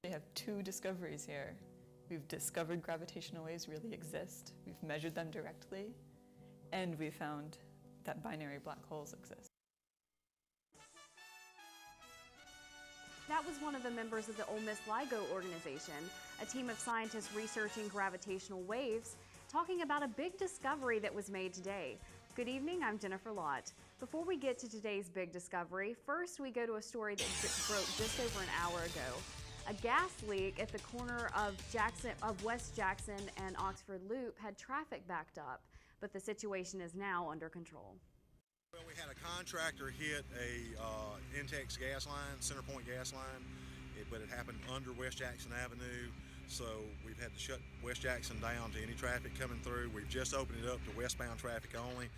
We have two discoveries here. We've discovered gravitational waves really exist, we've measured them directly, and we found that binary black holes exist. That was one of the members of the Ole Miss LIGO organization, a team of scientists researching gravitational waves, talking about a big discovery that was made today. Good evening, I'm Jennifer Lott. Before we get to today's big discovery, first we go to a story that broke just over an hour ago. A gas leak at the corner of West Jackson and Oxford Loop had traffic backed up, but the situation is now under control. Well, we had a contractor hit a Intex gas line, Centerpoint gas line, but it happened under West Jackson Avenue, so we've had to shut West Jackson down to any traffic coming through. We've just opened it up to westbound traffic only.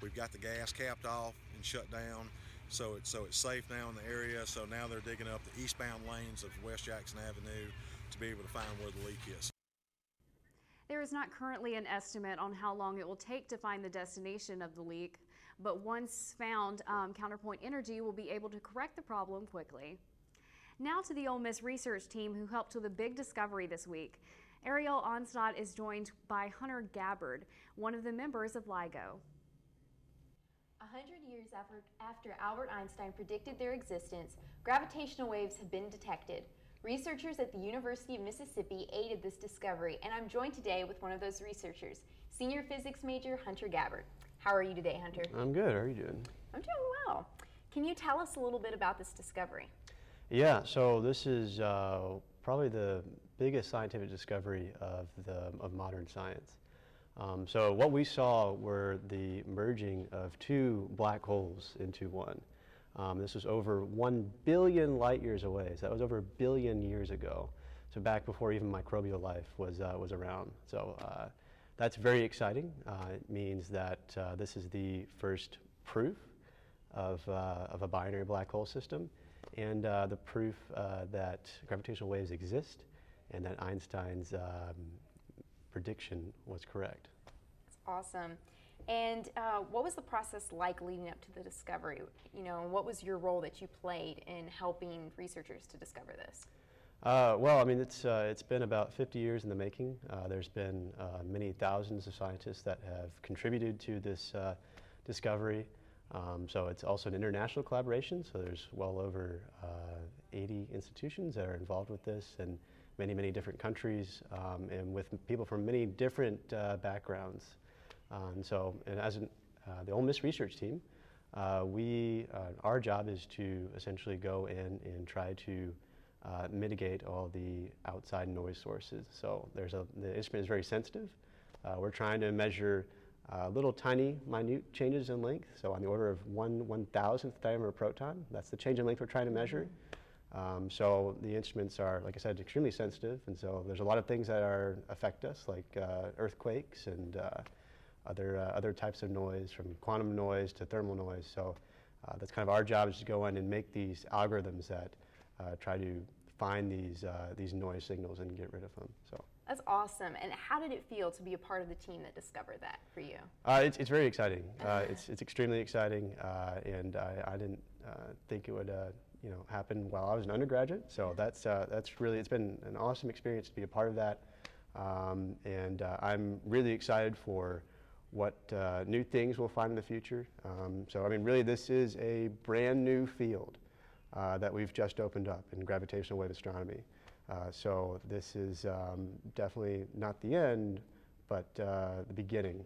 We've got the gas capped off and shut down, so it's safe now in the area. So now they're digging up the eastbound lanes of West Jackson Avenue to be able to find where the leak is. There is not currently an estimate on how long it will take to find the destination of the leak, but once found, Counterpoint Energy will be able to correct the problem quickly. Now to the Ole Miss research team who helped with a big discovery this week. Ariel Onstad is joined by Hunter Gabbard, one of the members of LIGO. 100 years after Albert Einstein predicted their existence, gravitational waves have been detected. Researchers at the University of Mississippi aided this discovery, and I'm joined today with one of those researchers, senior physics major Hunter Gabbard. How are you today, Hunter? I'm good. How are you doing? I'm doing well. Can you tell us a little bit about this discovery? Yeah, so this is probably the biggest scientific discovery of modern science. So what we saw were the merging of two black holes into one. This was over 1 billion light years away, so that was over a billion years ago. So back before even microbial life was around. So that's very exciting. It means that this is the first proof of a binary black hole system, and the proof that gravitational waves exist and that Einstein's prediction was correct. That's awesome. And what was the process like leading up to the discovery? You know, what was your role that you played in helping researchers to discover this? Well, I mean, it's been about 50 years in the making. There's been many thousands of scientists that have contributed to this discovery. So it's also an international collaboration. So there's well over 80 institutions that are involved with this, and many, many different countries, and with people from many different backgrounds. And as the Ole Miss research team, our job is to essentially go in and try to mitigate all the outside noise sources. So the instrument is very sensitive. We're trying to measure little tiny, minute changes in length. So on the order of 1/1000th diameter of proton, that's the change in length we're trying to measure. So the instruments are, like I said, extremely sensitive, and so there's a lot of things that affect us, like earthquakes and other types of noise, from quantum noise to thermal noise. So that's kind of our job, is to go in and make these algorithms that try to find these noise signals and get rid of them. So that's awesome. And how did it feel to be a part of the team that discovered that for you? It's very exciting. It's extremely exciting, and I didn't think it would happen while I was an undergraduate. So that's really, it's been an awesome experience to be a part of that, and I'm really excited for what new things we'll find in the future. So I mean, really, this is a brand new field that we've just opened up in gravitational wave astronomy. So this is definitely not the end, but the beginning.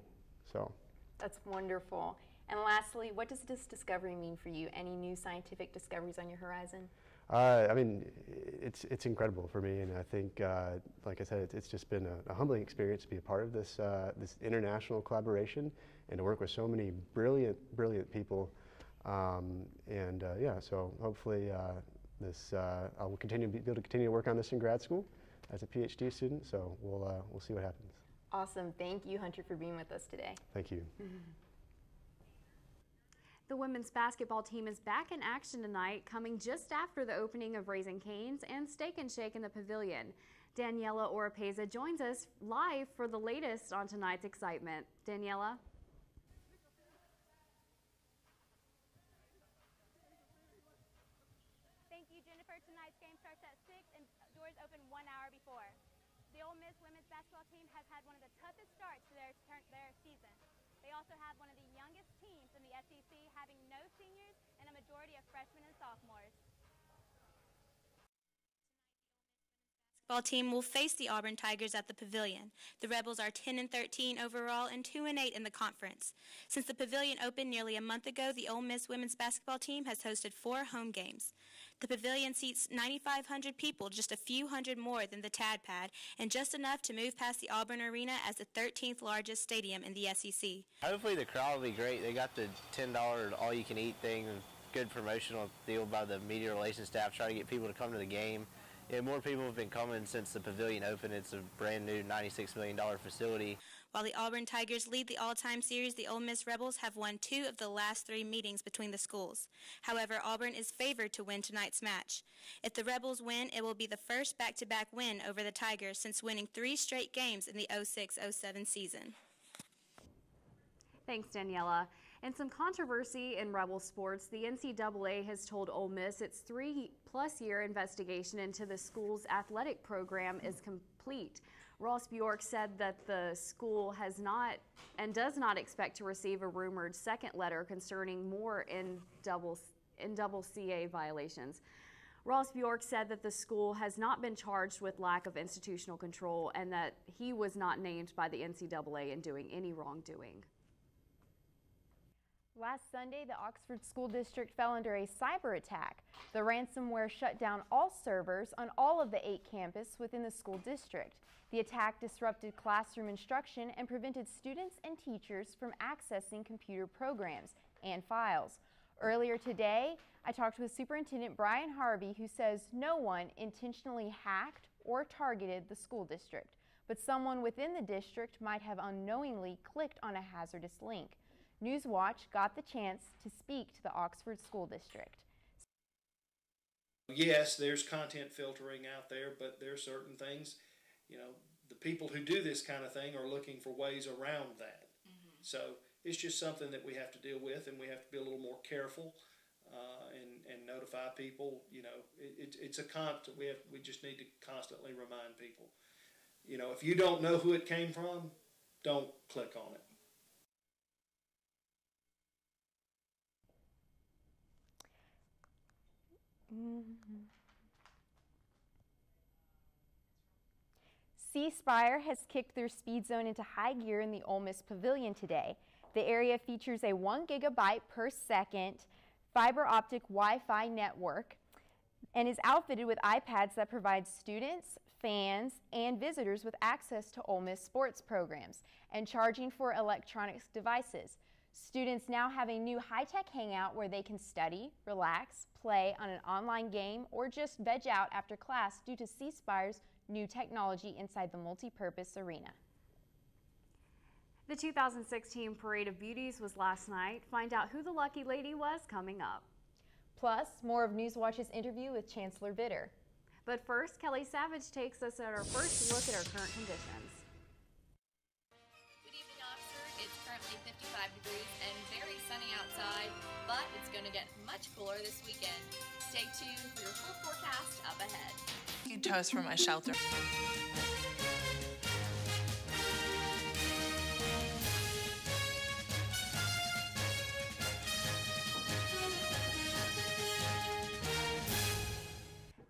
So that's wonderful. And lastly, what does this discovery mean for you? Any new scientific discoveries on your horizon? I mean, it's incredible for me, and I think, like I said, it's just been a humbling experience to be a part of this international collaboration and to work with so many brilliant people. Yeah, so hopefully I will be able to continue to work on this in grad school as a PhD student. So we'll see what happens. Awesome. Thank you, Hunter, for being with us today. Thank you. The women's basketball team is back in action tonight, coming just after the opening of Raising Cane's and Steak and Shake in the Pavilion. Daniela Oropeza joins us live for the latest on tonight's excitement. Daniela? Thank you, Jennifer. Tonight's game starts at 6 and doors open also have one of the youngest teams in the SEC, having no seniors and a majority of freshmen and sophomores. The basketball team will face the Auburn Tigers at the Pavilion. The Rebels are 10-13 overall and 2-8 in the conference. Since the Pavilion opened nearly a month ago, the Ole Miss women's basketball team has hosted 4 home games. The Pavilion seats 9,500 people, just a few hundred more than the Tad Pad, and just enough to move past the Auburn Arena as the 13th largest stadium in the SEC. Hopefully the crowd will be great. They got the $10 all-you-can-eat thing, good promotional deal by the media relations staff, trying to get people to come to the game. Yeah, more people have been coming since the Pavilion opened. It's a brand new $96 million facility. While the Auburn Tigers lead the all-time series, the Ole Miss Rebels have won 2 of the last 3 meetings between the schools. However, Auburn is favored to win tonight's match. If the Rebels win, it will be the first back-to-back win over the Tigers since winning 3 straight games in the 06-07 season. Thanks, Daniela. And some controversy in Rebel sports. The NCAA has told Ole Miss its 3-plus-year investigation into the school's athletic program is complete. Ross Bjork said that the school has not and does not expect to receive a rumored second letter concerning more NCAA violations. Ross Bjork said that the school has not been charged with lack of institutional control and that he was not named by the NCAA in doing any wrongdoing. Last Sunday, the Oxford School District fell under a cyber attack. The ransomware shut down all servers on all of the 8 campuses within the school district. The attack disrupted classroom instruction and prevented students and teachers from accessing computer programs and files. Earlier today, I talked with Superintendent Brian Harvey, who says no one intentionally hacked or targeted the school district, but someone within the district might have unknowingly clicked on a hazardous link. NewsWatch got the chance to speak to the Oxford School District. Yes, there's content filtering out there, but there are certain things, the people who do this kind of thing are looking for ways around that. So it's just something that we have to deal with, and we have to be a little more careful and notify people. It's a constant. We just need to constantly remind people. If you don't know who it came from, don't click on it. C Spire has kicked their speed zone into high gear in the Ole Miss Pavilion today. The area features a 1 gigabyte per second fiber optic Wi-Fi network and is outfitted with iPads that provide students, fans, and visitors with access to Ole Miss sports programs and charging for electronics devices. Students now have a new high-tech hangout where they can study, relax, play on an online game, or just veg out after class due to C Spire's new technology inside the multi-purpose arena. The 2016 Parade of Beauties was last night. Find out who the lucky lady was coming up. Plus, more of NewsWatch's interview with Chancellor Bitter. But first, Kelly Savage takes us at our first look at our current conditions. Good evening, Oxford. It's currently 55 degrees and very sunny outside, but it's going to get much cooler this weekend. Stay tuned for your full forecast up ahead. Toast from my shelter.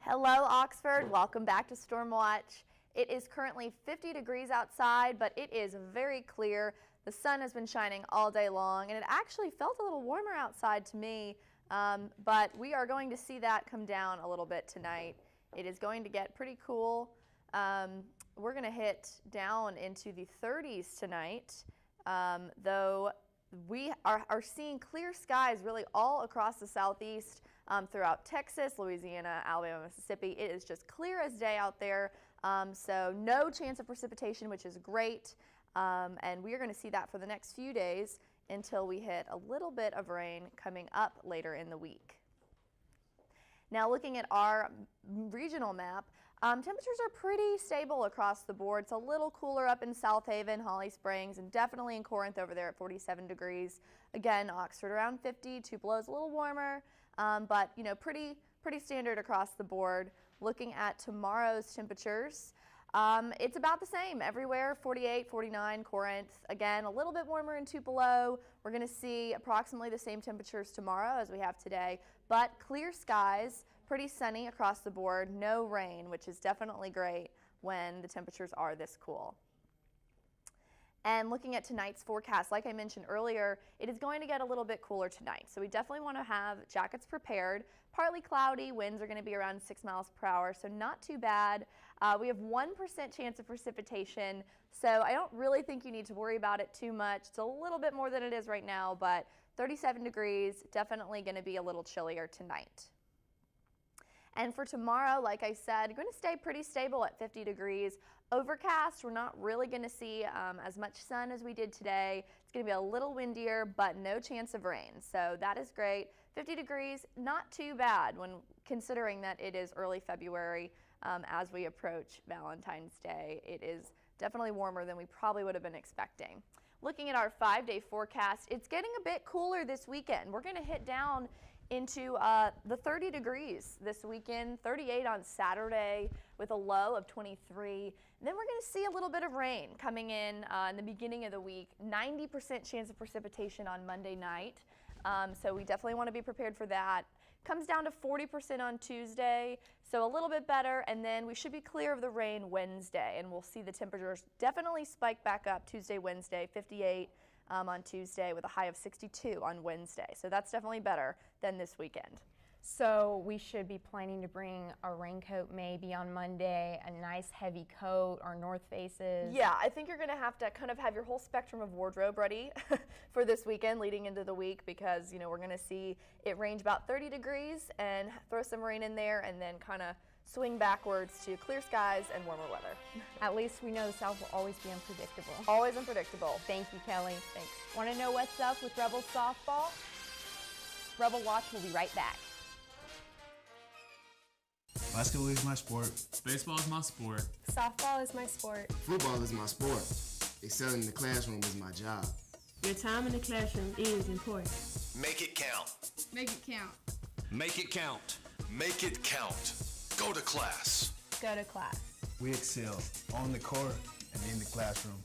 Hello, Oxford. Welcome back to Stormwatch. It is currently 50 degrees outside, but it is very clear. The sun has been shining all day long, and it actually felt a little warmer outside to me, but we are going to see that come down a little bit tonight. It is going to get pretty cool. We're going to hit down into the 30s tonight, though we are seeing clear skies really all across the southeast, throughout Texas, Louisiana, Alabama, Mississippi. It is just clear as day out there, so no chance of precipitation, which is great, and we are going to see that for the next few days until we hit a little bit of rain coming up later in the week. Now, looking at our regional map, temperatures are pretty stable across the board. It's a little cooler up in South Haven, Holly Springs, and definitely in Corinth over there at 47 degrees. Again, Oxford around 50, Tupelo's a little warmer, but pretty standard across the board. Looking at tomorrow's temperatures, It's about the same everywhere, 48, 49, Corinth. Again, a little bit warmer in Tupelo. We're going to see approximately the same temperatures tomorrow as we have today, but clear skies, pretty sunny across the board, no rain, which is definitely great when the temperatures are this cool. And looking at tonight's forecast, like I mentioned earlier, it is going to get a little bit cooler tonight. So we definitely want to have jackets prepared. Partly cloudy, winds are going to be around 6 miles per hour, so not too bad. We have 1% chance of precipitation, so I don't really think you need to worry about it too much. It's a little bit more than it is right now, but 37 degrees, definitely going to be a little chillier tonight. And for tomorrow, like I said, going to stay pretty stable at 50 degrees. Overcast, we're not really going to see as much sun as we did today. It's going to be a little windier, but no chance of rain. So that is great. 50 degrees, not too bad when considering that it is early February as we approach Valentine's Day. It is definitely warmer than we probably would have been expecting. Looking at our 5-day forecast, it's getting a bit cooler this weekend. We're going to hit down into the 30 degrees this weekend, 38 on Saturday with a low of 23. And then we're going to see a little bit of rain coming in the beginning of the week, 90% chance of precipitation on Monday night. So we definitely want to be prepared for that. Comes down to 40% on Tuesday, so a little bit better, and then we should be clear of the rain Wednesday, and we'll see the temperatures definitely spike back up Tuesday, Wednesday, 58 on Tuesday with a high of 62 on Wednesday. So that's definitely better than this weekend. So we should be planning to bring a raincoat maybe on Monday, a nice heavy coat, our North Faces. Yeah, I think you're going to have to kind of have your whole spectrum of wardrobe ready for this weekend leading into the week because, you know, we're going to see it range about 30 degrees and throw some rain in there and then kind of swing backwards to clear skies and warmer weather. At least we know the South will always be unpredictable. Always unpredictable. Thank you, Kelly. Thanks. Want to know what's up with Rebel softball? Rebel Watch will be right back. Basketball is my sport. Baseball is my sport. Softball is my sport. Football is my sport. Excelling in the classroom is my job. Your time in the classroom is important. Make it count. Make it count. Make it count. Make it count. Go to class. Go to class. We excel on the court and in the classroom.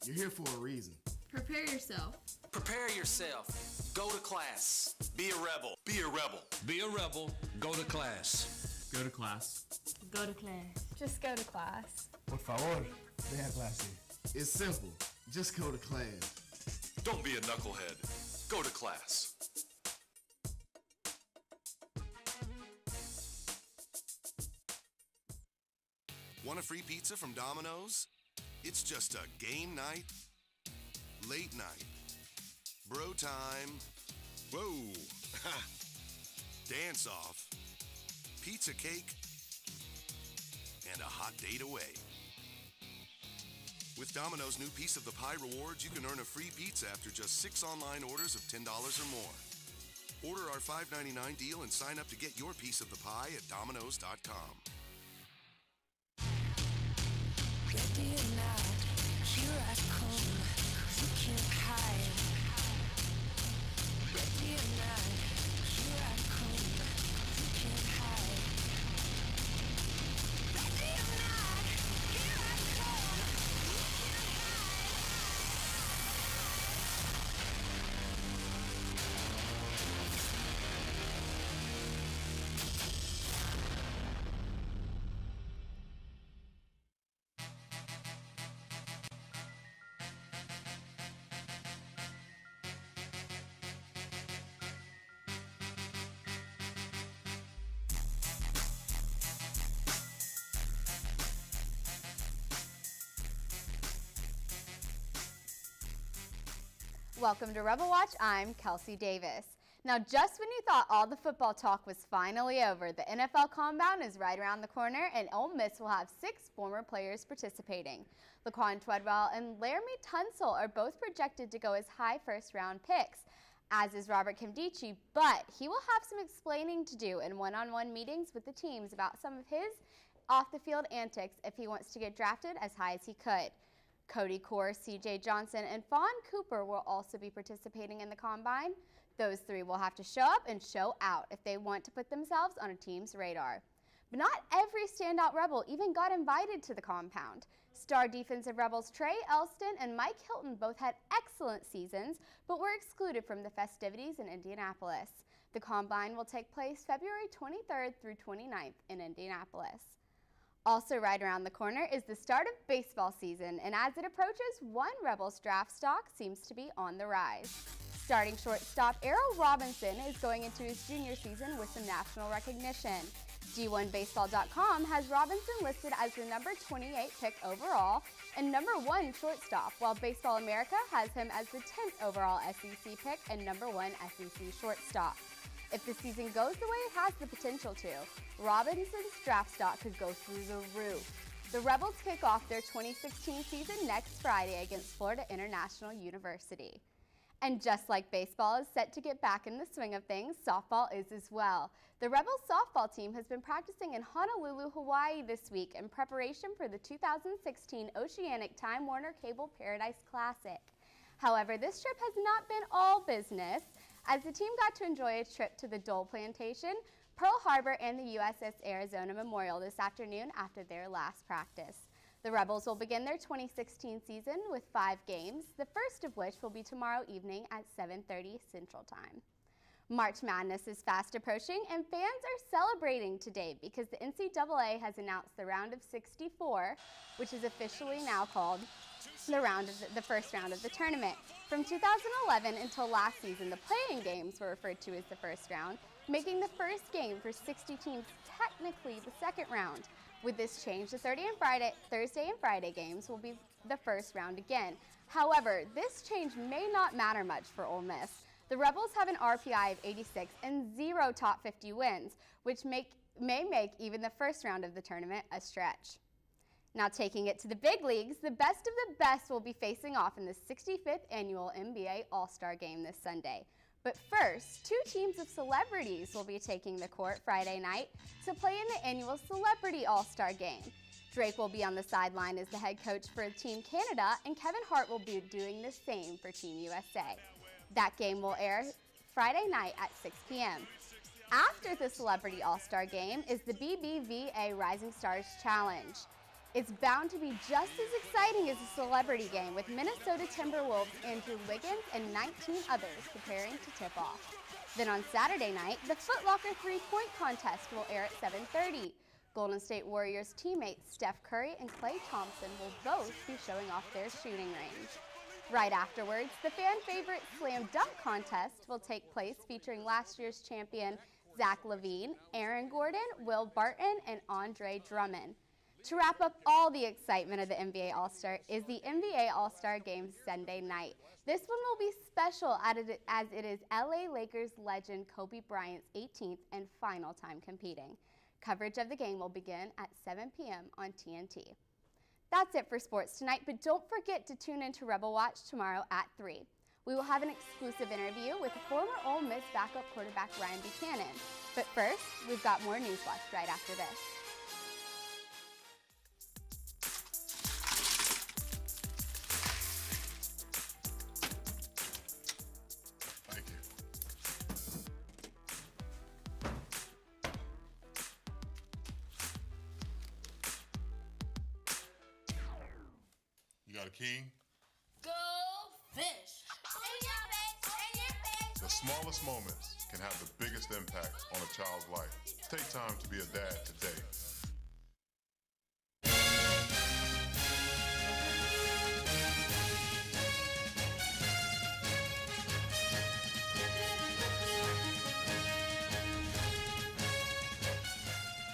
You're here for a reason. Prepare yourself. Prepare yourself. Go to class. Be a rebel. Be a rebel. Be a rebel. Go to class. Go to class. Go to class. Just go to class. Por favor, ve a clase. It's simple. Just go to class. Don't be a knucklehead. Go to class. Want a free pizza from Domino's? It's just a game night, late night, bro time, whoa, dance off, pizza cake, and a hot date away. With Domino's new Piece of the Pie rewards, you can earn a free pizza after just 6 online orders of $10 or more. Order our $5.99 deal and sign up to get your piece of the pie at Domino's.com. Ready or not, here I come, you can't hide. Ready or not, here I come, you can't hide. Ready or not, here I come, you can't Welcome to Rebel Watch. I'm Kelsey Davis. Now, just when you thought all the football talk was finally over, the NFL Combine is right around the corner, and Ole Miss will have 6 former players participating. Laquan Treadwell and Laramie Tunsil are both projected to go as high first-round picks, as is Robert Kimdichie, but he will have some explaining to do in one-on-one meetings with the teams about some of his off-the-field antics if he wants to get drafted as high as he could. Cody Core, C.J. Johnson, and Fawn Cooper will also be participating in the Combine. Those 3 will have to show up and show out if they want to put themselves on a team's radar. But not every standout Rebel even got invited to the compound. Star defensive Rebels Trey Elston and Mike Hilton both had excellent seasons, but were excluded from the festivities in Indianapolis. The Combine will take place February 23rd through 29th in Indianapolis. Also right around the corner is the start of baseball season, and as it approaches, one Rebels draft stock seems to be on the rise. Starting shortstop Errol Robinson is going into his junior season with some national recognition. D1Baseball.com has Robinson listed as the number 28 pick overall and number 1 shortstop, while Baseball America has him as the 10th overall SEC pick and number 1 SEC shortstop. If the season goes the way it has the potential to, Robinson's draft stock could go through the roof. The Rebels kick off their 2016 season next Friday against Florida International University. And just like baseball is set to get back in the swing of things, softball is as well. The Rebels softball team has been practicing in Honolulu, Hawaii this week in preparation for the 2016 Oceanic Time Warner Cable Paradise Classic. However, this trip has not been all business, as the team got to enjoy a trip to the Dole Plantation, Pearl Harbor, and the USS Arizona Memorial this afternoon after their last practice. The Rebels will begin their 2016 season with 5 games, the first of which will be tomorrow evening at 7:30 Central Time. March Madness is fast approaching, and fans are celebrating today because the NCAA has announced the round of 64, which is officially now called the first round of the tournament. From 2011 until last season, the play-in games were referred to as the first round, making the first game for 60 teams technically the second round. With this change, the Thursday and Friday games will be the first round again. However, this change may not matter much for Ole Miss. The Rebels have an RPI of 86 and 0 top 50 wins, which may make even the first round of the tournament a stretch. Now taking it to the big leagues, the best of the best will be facing off in the 65th annual NBA All-Star Game this Sunday. But first, 2 teams of celebrities will be taking the court Friday night to play in the annual Celebrity All-Star Game. Drake will be on the sideline as the head coach for Team Canada, and Kevin Hart will be doing the same for Team USA. That game will air Friday night at 6 p.m. After the Celebrity All-Star Game is the BBVA Rising Stars Challenge. It's bound to be just as exciting as a celebrity game, with Minnesota Timberwolves' Andrew Wiggins and 19 others preparing to tip off. Then on Saturday night, the Foot Locker three-point contest will air at 7:30. Golden State Warriors teammates Steph Curry and Klay Thompson will both be showing off their shooting range. Right afterwards, the fan favorite Slam Dunk contest will take place, featuring last year's champion Zach LaVine, Aaron Gordon, Will Barton, and Andre Drummond. To wrap up all the excitement of the NBA All-Star is the NBA All-Star Game Sunday night. This one will be special as it is LA Lakers legend Kobe Bryant's 18th and final time competing. Coverage of the game will begin at 7 p.m. on TNT. That's it for sports tonight, but don't forget to tune in to Rebel Watch tomorrow at 3. We will have an exclusive interview with former Ole Miss backup quarterback Ryan Buchanan. But first, we've got more NewsWatch right after this. Got a king? Go fish! In your face! In your face! The smallest moments can have the biggest impact on a child's life. Take time to be a dad today.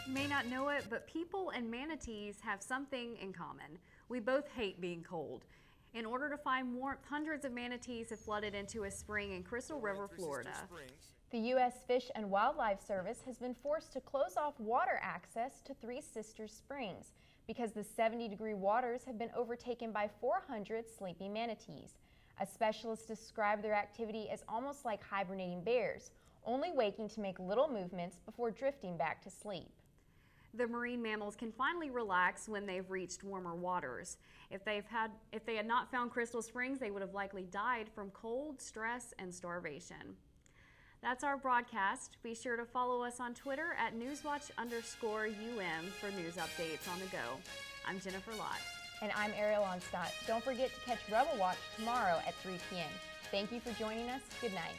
You may not know it, but people and manatees have something in common. We both hate being cold. In order to find warmth, hundreds of manatees have flooded into a spring in Crystal River, Florida. The U.S. Fish and Wildlife Service has been forced to close off water access to Three Sisters Springs because the 70-degree waters have been overtaken by 400 sleepy manatees. A specialist described their activity as almost like hibernating bears, only waking to make little movements before drifting back to sleep. The marine mammals can finally relax when they've reached warmer waters. If they had not found Crystal Springs, they would have likely died from cold, stress, and starvation. That's our broadcast. Be sure to follow us on Twitter at NewsWatch_UM for news updates on the go. I'm Jennifer Lott. And I'm Ariel Onstadt. Don't forget to catch Rebel Watch tomorrow at 3 p.m. Thank you for joining us. Good night.